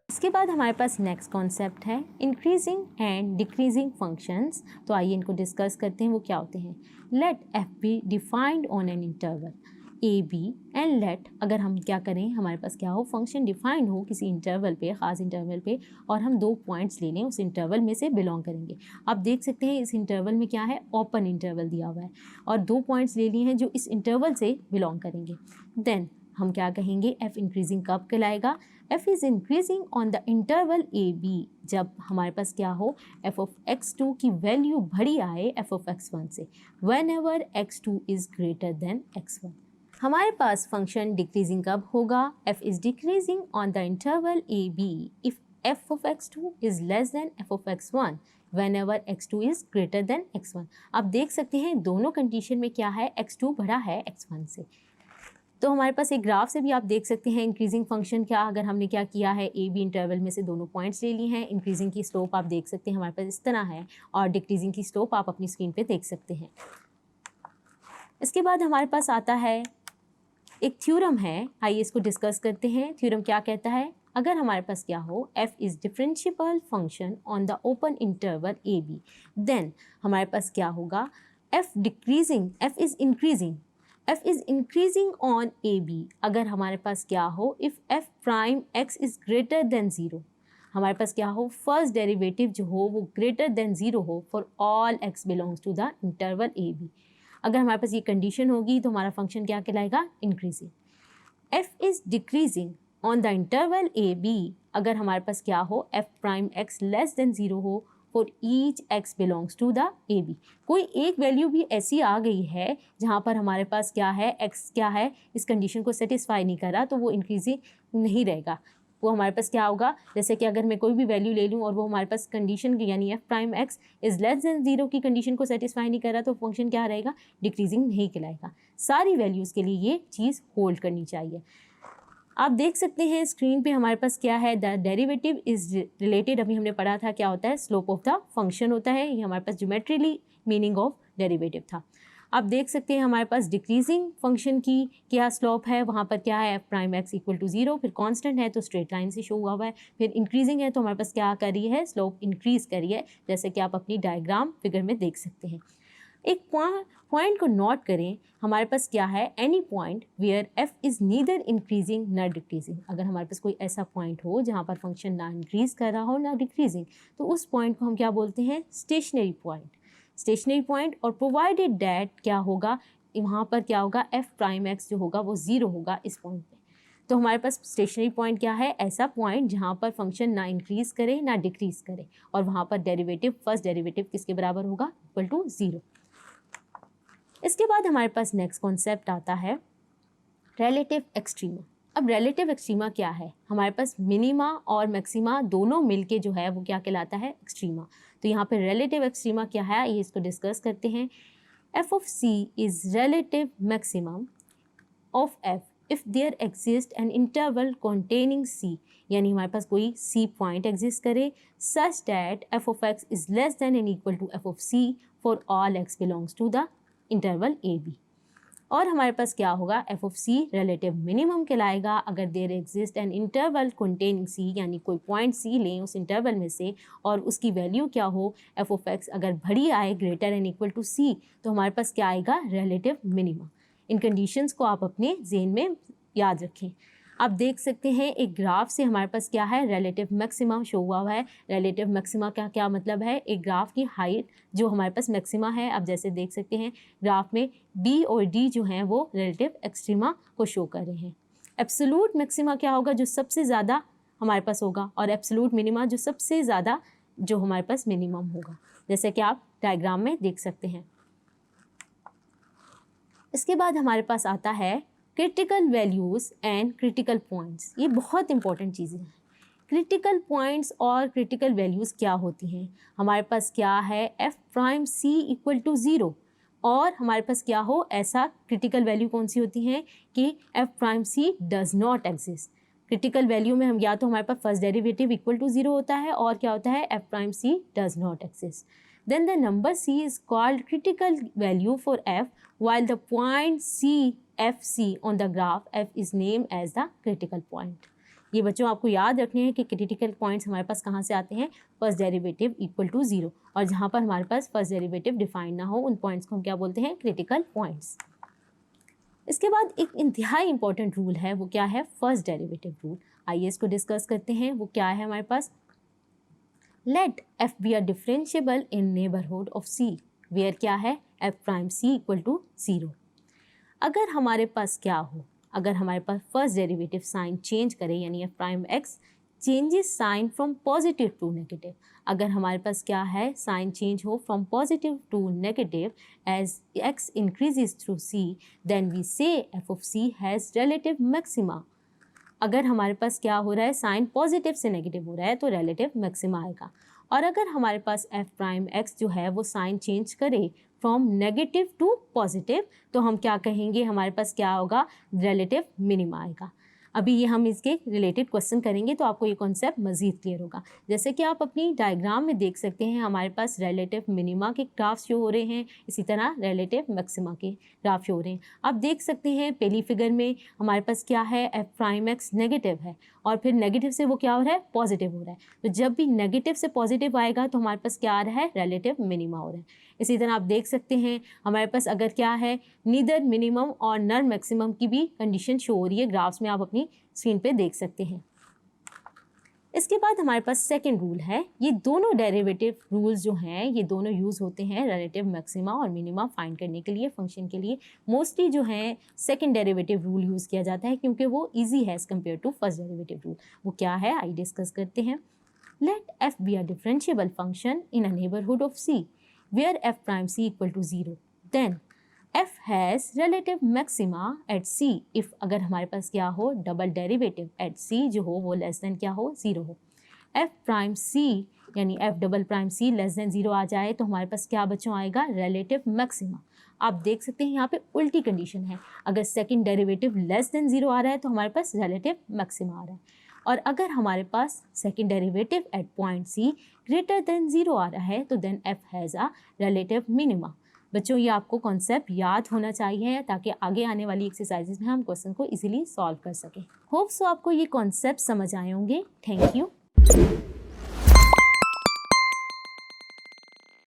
इसके बाद हमारे पास नेक्स्ट कॉन्सेप्ट है इंक्रीजिंग एंड डिक्रीजिंग फंक्शंस। तो आइए इनको डिस्कस करते हैं, वो क्या होते हैं। Let F be defined on an interval A B and let, अगर हम क्या करें, हमारे पास क्या हो, फंक्शन डिफाइंड हो किसी इंटरवल पे, ख़ास इंटरवल पे, और हम 2 पॉइंट्स ले लें, उस इंटरवल में से बिलोंग करेंगे। आप देख सकते हैं इस इंटरवल में क्या है, ओपन इंटरवल दिया हुआ है और 2 पॉइंट्स ले लिए हैं जो इस इंटरवल से बिलोंग करेंगे। देन हम क्या कहेंगे, एफ इंक्रीजिंग कब कहलाएगा, F is increasing on the interval A B, जब हमारे पास क्या हो, एफ ऑफ x2 की वैल्यू बड़ी आए एफ ऑफ x1 से, whenever x2 is greater than x1। हमारे पास फंक्शन डिक्रीजिंग कब होगा, F is decreasing on the interval A B if F of x2 is less than F of x1 whenever x2 is greater than x1। आप देख सकते हैं दोनों condition में क्या है, x2 बड़ा है x1 से। तो हमारे पास एक ग्राफ से भी आप देख सकते हैं इंक्रीजिंग फंक्शन क्या, अगर हमने क्या किया है, ए बी इंटरवल में से दोनों पॉइंट्स ले लिए हैं, इंक्रीजिंग की स्लोप आप देख सकते हैं हमारे पास इस तरह है और डिक्रीजिंग की स्लोप आप अपनी स्क्रीन पे देख सकते हैं। इसके बाद हमारे पास आता है एक थ्योरम है, आइए इसको डिस्कस करते हैं। थ्योरम क्या कहता है, अगर हमारे पास क्या हो, f is differentiable function on the open interval A B, then हमारे पास क्या होगा, f decreasing, f is increasing on A B, अगर हमारे पास क्या हो, if f prime x is greater than 0, हमारे पास क्या हो, फर्स्ट डेरिवेटिव जो हो वो ग्रेटर देन 0 हो for all x belongs to the interval A B. अगर हमारे पास ये कंडीशन होगी तो हमारा फंक्शन क्या कहलाएगा, increasing. f is decreasing on the interval A B, अगर हमारे पास क्या हो, f prime x less than 0 हो for each x belongs to the A B. कोई एक वैल्यू भी ऐसी आ गई है जहाँ पर हमारे पास क्या है, x क्या है, इस कंडीशन को सेटिस्फाई नहीं कर रहा, तो वो इंक्रीजिंग नहीं रहेगा। वो हमारे पास क्या होगा, जैसे कि अगर मैं कोई भी वैल्यू ले लूँ और वो हमारे पास कंडीशन की यानी f prime x is less than 0 की कंडीशन को सेटिस्फाई नहीं कर रहा, तो फंक्शन क्या रहेगा, डिक्रीजिंग नहीं कहलाएगा। सारी वैल्यूज़ के लिए ये चीज़ होल्ड करनी चाहिए। आप देख सकते हैं स्क्रीन पे हमारे पास क्या है, द डेरिवेटिव इज़ रिलेटेड, अभी हमने पढ़ा था क्या होता है, स्लोप ऑफ द फंक्शन होता है, ये हमारे पास ज्योमेट्रिकली मीनिंग ऑफ डेरिवेटिव था। आप देख सकते हैं हमारे पास डिक्रीजिंग फंक्शन की क्या स्लोप है, वहाँ पर क्या है, F prime X equal to 0, फिर कांस्टेंट है तो स्ट्रेट लाइन से शो हुआ है, फिर इंक्रीजिंग है तो हमारे पास क्या कर रही है, स्लोप इंक्रीज कर रही है, जैसे कि आप अपनी डायग्राम फिगर में देख सकते हैं। एक पॉइंट को नोट करें, हमारे पास क्या है, any point where F is neither increasing ना डिक्रीजिंग, अगर हमारे पास कोई ऐसा पॉइंट हो जहाँ पर फंक्शन ना इंक्रीज कर रहा हो ना डिक्रीजिंग, तो उस पॉइंट को हम क्या बोलते हैं, स्टेशनरी पॉइंट। और प्रोवाइडेड डैट क्या होगा, वहाँ पर क्या होगा, एफ प्राइम एक्स जो होगा वो 0 होगा इस पॉइंट पे। तो हमारे पास स्टेशनरी पॉइंट क्या है, ऐसा पॉइंट जहाँ पर फंक्शन ना इंक्रीज करे ना डिक्रीज करे, और वहाँ पर डेरिवेटिव, फर्स्ट डेरिवेटिव किसके बराबर होगा, इक्वल टू 0। इसके बाद हमारे पास नेक्स्ट कॉन्सेप्ट आता है रिलेटिव एक्सट्रीमा। अब रिलेटिव एक्सट्रीमा क्या है, हमारे पास मिनिमा और मैक्सिमा दोनों मिलके जो है वो क्या कहलाता है, एक्सट्रीमा। तो यहाँ पे रिलेटिव एक्सट्रीमा क्या है, ये इसको डिस्कस करते हैं। F of c is relative maximum of f if there exist an interval containing c, यानी हमारे पास कोई सी पॉइंट एग्जिस्ट करे such that f of x is less than and equal to f of c for all x belongs to the interval A b. और हमारे पास क्या होगा, f of c relative minimum कहलाएगा अगर there exist an interval containing c, यानी कोई point सी लें उस इंटरवल में से और उसकी वैल्यू क्या हो, एफ ऑफ एक्स अगर बड़ी आए ग्रेटर एंड इक्वल टू सी, तो हमारे पास क्या आएगा, रिलेटिव मिनिमम। इन कंडीशंस को आप अपने ज़हन में याद रखें। आप देख सकते हैं एक ग्राफ से हमारे पास क्या है, रिलेटिव मैक्सिमा शो हुआ है। रिलेटिव मैक्सिमा का क्या मतलब है, एक ग्राफ की हाइट जो हमारे पास मैक्सिमा है, आप जैसे देख सकते हैं ग्राफ में बी और डी जो हैं वो रिलेटिव एक्सट्रीमा को शो कर रहे हैं। एब्सोलूट मैक्सिमा क्या होगा, जो सबसे ज़्यादा हमारे पास होगा, और एब्सोलूट मिनिमा जो सबसे ज़्यादा जो हमारे पास मिनिमम होगा, जैसे कि आप डायग्राम में देख सकते हैं। इसके बाद हमारे पास आता है critical values and critical points. ये बहुत इंपॉर्टेंट चीज़ें हैं। क्रिटिकल पॉइंट्स और क्रिटिकल वैल्यूज़ क्या होती हैं, हमारे पास क्या है, F prime C equal to 0, और हमारे पास क्या हो, ऐसा क्रिटिकल वैल्यू कौन सी होती हैं कि F prime C does not exist. Critical value में हम या तो हमारे पास फर्स्ट डेरिवेटिव इक्वल टू 0 होता है, और क्या होता है, F prime C does not exist. Then the number c is called critical value for f, while the point c f c on the graph f is named as the critical point. ये बच्चों आपको याद रखने हैं कि critical points हमारे पास कहाँ से आते हैं, फर्स्ट डेरिवेटिव इक्वल टू 0, और जहाँ पर हमारे पास फर्स्ट डेरिवेटिव डिफाइन ना हो उन पॉइंट्स को हम क्या बोलते हैं, क्रिटिकल पॉइंट्स। इसके बाद एक इंतहाई इंपॉर्टेंट रूल है, वो क्या है, फर्स्ट डेरिवेटिव रूल। आइए इसको डिस्कस करते हैं। वो क्या है हमारे पास, let F be a differentiable in neighbourhood of c where क्या है, F prime C equal to 0। अगर हमारे पास क्या हो, अगर हमारे पास फर्स्ट डेरिवेटिव साइन चेंज करे, यानी f prime x changes sign from positive to negative, अगर हमारे पास क्या है, साइन चेंज हो from positive to negative as x increases through c, then we say f of c has relative maxima. अगर हमारे पास क्या हो रहा है, साइन पॉजिटिव से नेगेटिव हो रहा है तो रिलेटिव मैक्सिमा आएगा। और अगर हमारे पास एफ प्राइम एक्स जो है वो साइन चेंज करे फ्रॉम नेगेटिव टू पॉजिटिव, तो हम क्या कहेंगे, हमारे पास क्या होगा, रिलेटिव मिनिमा आएगा। अभी ये हम इसके रिलेटेड क्वेश्चन करेंगे तो आपको ये कॉन्सेप्ट मज़ीद क्लियर होगा। जैसे कि आप अपनी डायग्राम में देख सकते हैं, हमारे पास रिलेटिव मिनिमा के ग्राफ शो हो रहे हैं, इसी तरह रिलेटिव मैक्सिमा के ग्राफ शो हो रहे हैं। आप देख सकते हैं पहली फिगर में हमारे पास क्या है, एफ प्राइम एक्स नेगेटिव है और फिर नेगेटिव से वो क्या हो रहा है, पॉजिटिव हो रहा है। तो जब भी नेगेटिव से पॉजिटिव आएगा तो हमारे पास क्या आ रहा है, रिलेटिव मिनिमा हो रहा है। इसी तरह आप देख सकते हैं हमारे पास अगर क्या है, नीदर मिनिमम और नर मैक्सिमम की भी कंडीशन शो हो रही है, ग्राफ्स में आप अपनी स्क्रीन पे देख सकते हैं। इसके बाद हमारे पास सेकंड रूल है। ये दोनों डेरिवेटिव रूल्स जो हैं ये दोनों यूज़ होते हैं रिलेटिव मैक्सिमा और मिनिमा फाइंड करने के लिए, फंक्शन के लिए। मोस्टली जो है सेकंड डेरिवेटिव रूल यूज़ किया जाता है क्योंकि वो इजी है as compare to first derivative rule. वो क्या है, आई डिस्कस करते हैं। Let F be a differentiable function in a neighbourhood of C where f prime c equal to 0, then f has relative maxima at c if अगर हमारे पास क्या हो, डबल डेरिवेटिव at c जो हो वो लेस देन क्या हो, 0 हो। f प्राइम c यानी f double prime c less than 0 आ जाए तो हमारे पास क्या बच्चों आएगा, रिलेटिव मैक्सिमा। आप देख सकते हैं यहाँ पे उल्टी कंडीशन है, अगर सेकंड डेरिवेटिव लेस देन 0 आ रहा है तो हमारे पास रिलेटिव मैक्सिमा आ रहा है, और अगर हमारे पास second derivative at point c greater than 0 आ रहा है तो then f has a relative minima. बच्चों ये आपको कॉन्सेप्ट याद होना चाहिए ताकि आगे आने वाली एक्सरसाइजेज में हम क्वेश्चन को इजीली सॉल्व कर सकें। होप सो आपको ये कॉन्सेप्ट समझ आए होंगे। Thank you.